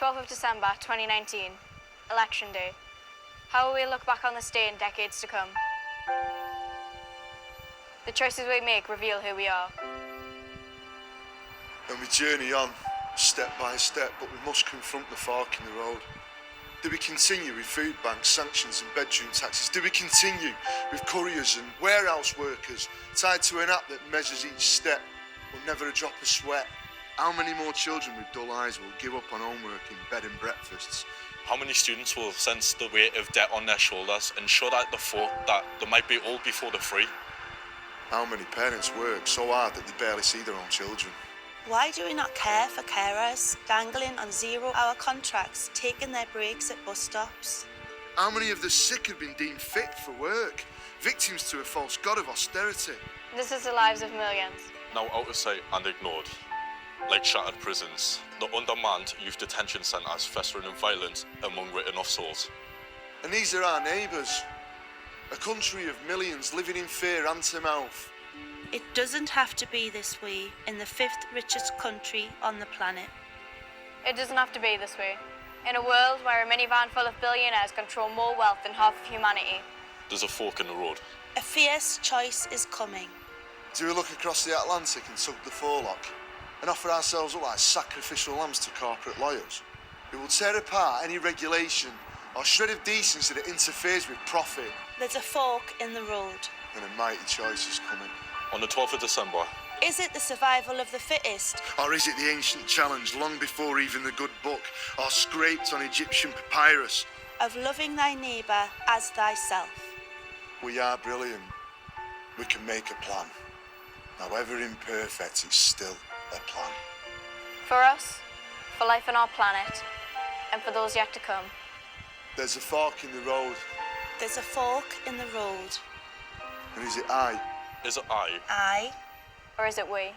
12th of December 2019, Election Day. How will we look back on this day in decades to come? The choices we make reveal who we are. And we journey on, step by step, but we must confront the fork in the road. Do we continue with food banks, sanctions and bedroom taxes? Do we continue with couriers and warehouse workers tied to an app that measures each step but never a drop of sweat? How many more children with dull eyes will give up on homework in bed and breakfasts? How many students will sense the weight of debt on their shoulders and shudder at the thought that they might be old before they're free? How many parents work so hard that they barely see their own children? Why do we not care for carers dangling on 0-hour contracts, taking their breaks at bus stops? How many of the sick have been deemed fit for work, victims to a false god of austerity? This is the lives of millions. Now out of sight and ignored. Like shattered prisons, the undermanned youth detention centres festering in violence among written-off souls. And these are our neighbours. A country of millions living in fear hand to mouth. It doesn't have to be this way in the 5th richest country on the planet. It doesn't have to be this way. In a world where a minivan full of billionaires control more wealth than half of humanity. There's a fork in the road. A fierce choice is coming. Do we look across the Atlantic and tug the forelock and offer ourselves up like sacrificial lambs to corporate lawyers who will tear apart any regulation or shred of decency that interferes with profit? There's a fork in the road. And a mighty choice is coming. On the 12th of December. Is it the survival of the fittest? Or is it the ancient challenge long before even the good book or scraped on Egyptian papyrus? Of loving thy neighbour as thyself. We are brilliant. We can make a plan. However imperfect, it's still a plan. For us, for life on our planet, and for those yet to come. There's a fork in the road. There's a fork in the road. And is it I? Is it I? I. Or is it we?